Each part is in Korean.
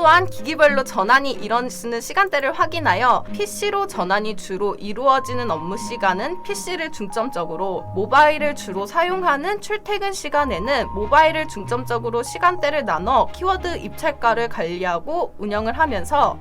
또한 기기별로 전환이 이뤄지는 시간대를 확인하여 PC로 전환이 주로 이루어지는 업무 시간은 PC를 중점적으로, 모바일을 주로 사용하는 출퇴근 시간에는 모바일을 중점적으로 시간대를 나눠 키워드 입찰가를 관리하고 운영을 하면서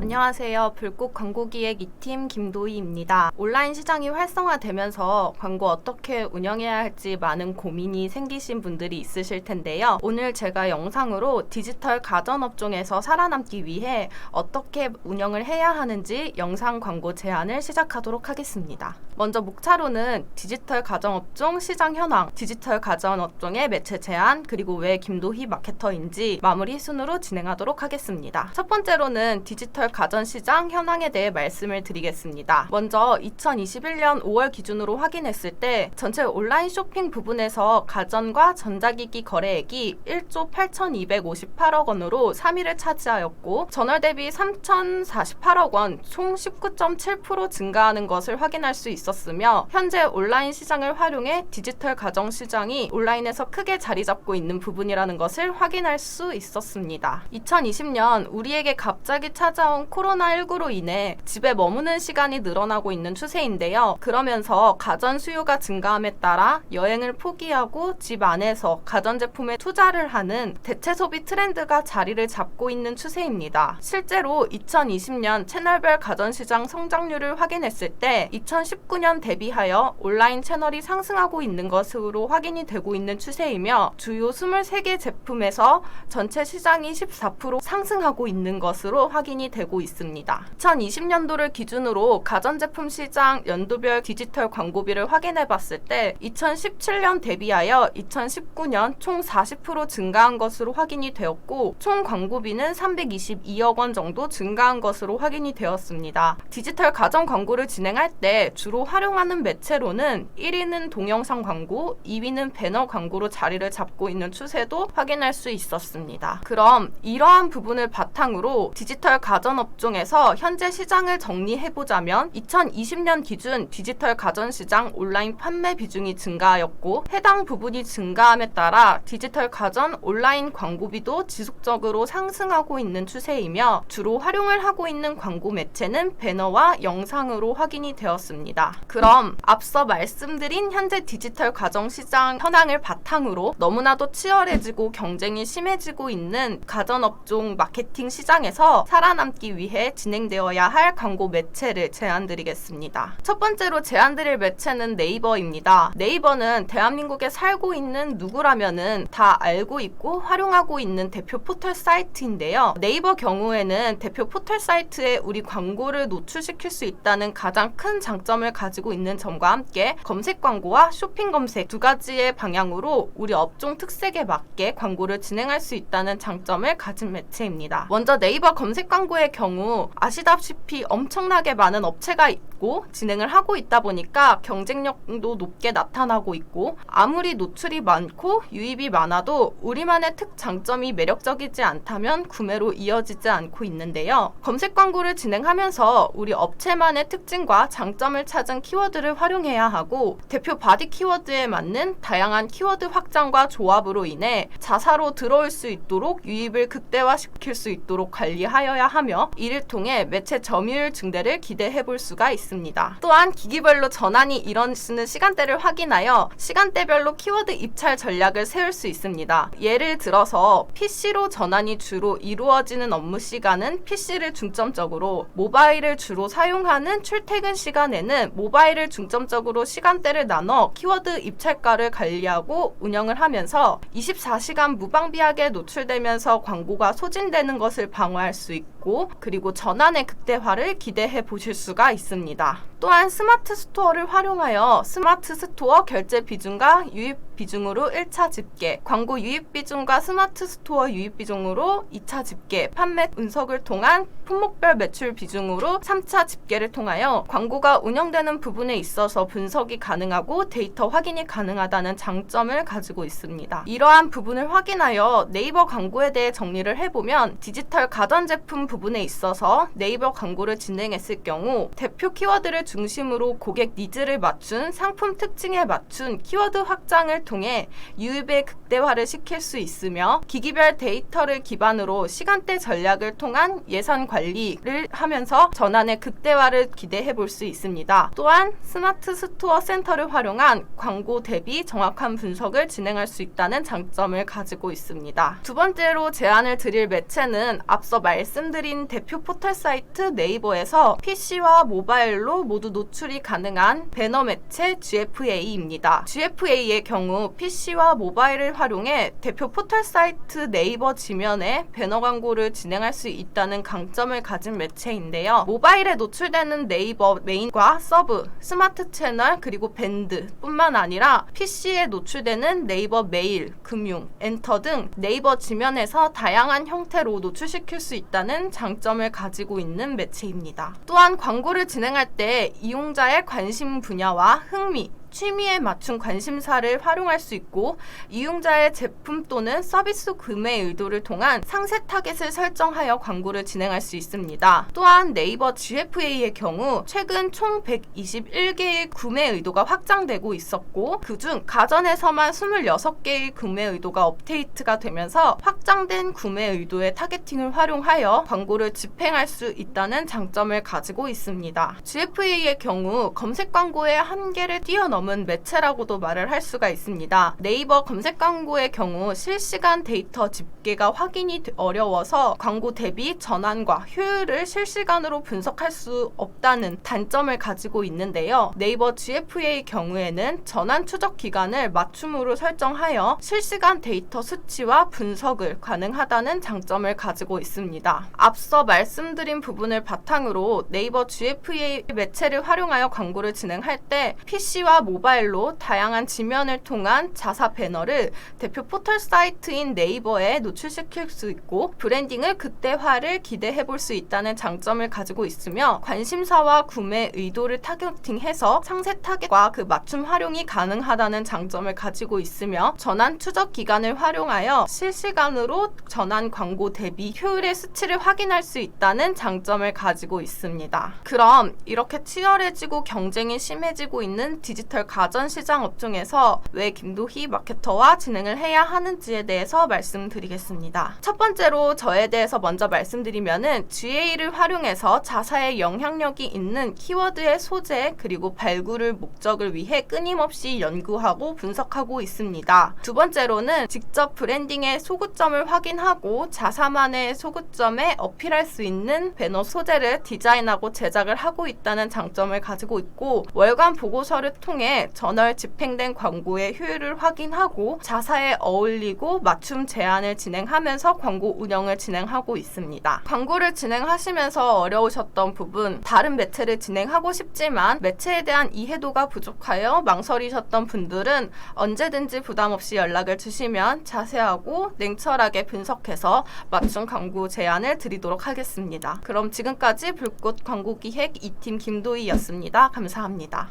안녕하세요. 불꽃 광고기획 2팀 김도희입니다. 온라인 시장이 활성화되면서 광고 어떻게 운영해야 할지 많은 고민이 생기신 분들이 있으실 텐데요. 오늘 제가 영상으로 디지털 가전업종에서 살아남기 위해 어떻게 운영을 해야 하는지 영상 광고 제안을 시작하도록 하겠습니다. 먼저 목차로는 디지털 가전업종 시장 현황, 디지털 가전업종의 매체 제안, 그리고 왜 김도희 마케터인지 마무리 순으로 진행하도록 하겠습니다. 첫 번째로는 디지털 가전시장 현황에 대해 말씀을 드리겠습니다. 먼저 2021년 5월 기준으로 확인했을 때 전체 온라인 쇼핑 부분에서 가전과 전자기기 거래액이 1조 8,258억 원으로 3위를 차지하였고 전월 대비 3,048억 원, 총 19.7% 증가하는 것을 확인할 수 있었으며 현재 온라인 시장을 활용해 디지털 가전 시장이 온라인에서 크게 자리 잡고 있는 부분이라는 것을 확인할 수 있었습니다. 2020년 우리에게 갑자기 찾아온 코로나19로 인해 집에 머무는 시간이 늘어나고 있는 추세인데요. 그러면서 가전 수요가 증가함에 따라 여행을 포기하고 집 안에서 가전제품에 투자를 하는 대체 소비 트렌드가 자리를 잡고 있는 추세입니다. 실제로 2020년 채널별 가전시장 성장률을 확인했을 때 2019년 대비하여 온라인 채널이 상승하고 있는 것으로 확인이 되고 있는 추세이며 주요 23개 제품에서 전체 시장이 14% 상승하고 있는 것으로 확인이 되고 있습니다. 2020년도를 기준으로 가전제품 시장 연도별 디지털 광고비를 확인해 봤을 때 2017년 대비하여 2019년 총 40% 증가한 것으로 확인이 되었고 총 광고비는 322억 원 정도 증가한 것으로 확인이 되었습니다. 디지털 가전 광고를 진행할 때 주로 활용하는 매체로는 1위는 동영상 광고, 2위는 배너 광고로 자리를 잡고 있는 추세도 확인할 수 있었습니다. 그럼 이러한 부분을 바탕으로 디지털 가전업종에서 현재 시장을 정리해보자면 2020년 기준 디지털 가전시장 온라인 판매 비중이 증가하였고 해당 부분이 증가함에 따라 디지털 가전 온라인 광고비도 지속적으로 상승하고 있는 추세이며 주로 활용을 하고 있는 광고 매체는 배너와 영상으로 확인이 되었습니다. 그럼 앞서 말씀드린 현재 디지털 가전시장 현황을 바탕으로 너무나도 치열해지고 경쟁이 심해지고 있는 가전업종 마케팅 시장에서 살아남기 위해 진행되어야 할 광고 매체를 제안드리겠습니다. 첫 번째로 제안드릴 매체는 네이버입니다. 네이버는 대한민국에 살고 있는 누구라면은 다 알고 있고 활용하고 있는 대표 포털 사이트인데요. 네이버 경우에는 대표 포털 사이트에 우리 광고를 노출시킬 수 있다는 가장 큰 장점을 가지고 있는 점과 함께 검색 광고와 쇼핑 검색 두 가지의 방향으로 우리 업종 특색에 맞게 광고를 진행할 수 있다는 장점을 가진 매체입니다. 먼저 네이버 검색 광고의 경우 아시다시피 엄청나게 많은 업체가 있고 진행을 하고 있다 보니까 경쟁력도 높게 나타나고 있고 아무리 노출이 많고 유입이 많아도 우리만의 특장점이 매력적이지 않다면 구매로 이어지지 않고 있는데요. 검색 광고를 진행하면서 우리 업체만의 특징과 장점을 찾은 키워드를 활용해야 하고 대표 바디 키워드에 맞는 다양한 키워드 확장과 조합으로 인해 자사로 들어올 수 있도록 유입을 극대화시킬 수 있도록 관리하여야 하며 이를 통해 매체 점유율 증대를 기대해 볼 수가 있습니다. 또한 기기별로 전환이 이뤄지는 시간대를 확인하여 시간대별로 키워드 입찰 전략을 세울 수 있습니다. 예를 들어서 PC로 전환이 주로 이루어지는 업무 시간은 PC를 중점적으로, 모바일을 주로 사용하는 출퇴근 시간에는 모바일을 중점적으로 시간대를 나눠 키워드 입찰가를 관리하고 운영을 하면서 24시간 무방비하게 노출되면서 광고가 소진되는 것을 방어할 수 있고 그리고 전환의 극대화를 기대해 보실 수가 있습니다. 또한 스마트 스토어를 활용하여 스마트 스토어 결제 비중과 유입 비중으로 1차 집계, 광고 유입 비중과 스마트 스토어 유입 비중으로 2차 집계, 판매 분석을 통한 품목별 매출 비중으로 3차 집계를 통하여 광고가 운영되는 부분에 있어서 분석이 가능하고 데이터 확인이 가능하다는 장점을 가지고 있습니다. 이러한 부분을 확인하여 네이버 광고에 대해 정리를 해보면 디지털 가전제품 부분에 있어서 네이버 광고를 진행했을 경우 대표 키워드를 중심으로 고객 니즈를 맞춘 상품 특징에 맞춘 키워드 확장을 통해 유입의 극대화를 시킬 수 있으며 기기별 데이터를 기반으로 시간대 전략을 통한 예산 관리를 하면서 전환의 극대화를 기대해 볼 수 있습니다. 또한 스마트 스토어 센터를 활용한 광고 대비 정확한 분석을 진행할 수 있다는 장점을 가지고 있습니다. 두 번째로 제안을 드릴 매체는 앞서 말씀드린 대표 포털 사이트 네이버에서 PC와 모바일로 모두 노출이 가능한 배너 매체 GFA입니다. GFA의 경우 PC와 모바일을 활용해 대표 포털 사이트 네이버 지면에 배너 광고를 진행할 수 있다는 강점을 가진 매체인데요. 모바일에 노출되는 네이버 메인과 서브, 스마트 채널, 그리고 밴드 뿐만 아니라 PC에 노출되는 네이버 메일, 금융, 엔터 등 네이버 지면에서 다양한 형태로 노출시킬 수 있다는 장점을 가지고 있는 매체입니다. 또한 광고를 진행할 때 이용자의 관심 분야와 흥미, 취미에 맞춘 관심사를 활용할 수 있고 이용자의 제품 또는 서비스 구매 의도를 통한 상세 타겟을 설정하여 광고를 진행할 수 있습니다. 또한 네이버 GFA의 경우 최근 총 121개의 구매 의도가 확장되고 있었고 그중 가전에서만 26개의 구매 의도가 업데이트가 되면서 확장된 구매 의도의 타겟팅을 활용하여 광고를 집행할 수 있다는 장점을 가지고 있습니다. GFA의 경우 검색 광고의 한계를 뛰어넘은 매체라고도 말을 할 수가 있습니다. 네이버 검색 광고의 경우 실시간 데이터 집계가 확인이 어려워서 광고 대비 전환과 효율을 실시간으로 분석할 수 없다는 단점을 가지고 있는데요. 네이버 GFA의 경우에는 전환 추적 기간을 맞춤으로 설정하여 실시간 데이터 수치와 분석을 가능하다는 장점을 가지고 있습니다. 앞서 말씀드린 부분을 바탕으로 네이버 GFA 매체를 활용하여 광고를 진행할 때 PC와 모바일로 다양한 지면을 통한 자사 배너를 대표 포털 사이트인 네이버에 노출시킬 수 있고 브랜딩을 극대화를 기대해 볼 수 있다는 장점을 가지고 있으며 관심사와 구매 의도를 타겟팅해서 상세 타겟과 그 맞춤 활용이 가능하다는 장점을 가지고 있으며 전환 추적 기간을 활용하여 실시간으로 전환 광고 대비 효율의 수치를 확인할 수 있다는 장점을 가지고 있습니다. 그럼 이렇게 치열해지고 경쟁이 심해지고 있는 디지털 가전 시장 업종에서 왜 김도희 마케터와 진행을 해야 하는지에 대해서 말씀드리겠습니다. 첫 번째로 저에 대해서 먼저 말씀드리면은 GA를 활용해서 자사의 영향력이 있는 키워드의 소재 그리고 발굴을 목적을 위해 끊임없이 연구하고 분석하고 있습니다. 두 번째로는 직접 브랜딩의 소구점을 확인하고 자사만의 소구점에 어필할 수 있는 배너 소재를 디자인하고 제작을 하고 있다는 장점을 가지고 있고 월간 보고서를 통해 전월 집행된 광고의 효율을 확인하고 자사에 어울리고 맞춤 제안을 진행하면서 광고 운영을 진행하고 있습니다. 광고를 진행하시면서 어려우셨던 부분, 다른 매체를 진행하고 싶지만 매체에 대한 이해도가 부족하여 망설이셨던 분들은 언제든지 부담 없이 연락을 주시면 자세하고 냉철하게 분석해서 맞춤 광고 제안을 드리도록 하겠습니다. 그럼 지금까지 불꽃 광고기획 2팀 김도희였습니다. 감사합니다.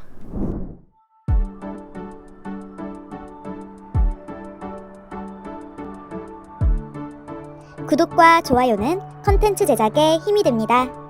구독과 좋아요는 컨텐츠 제작에 힘이 됩니다.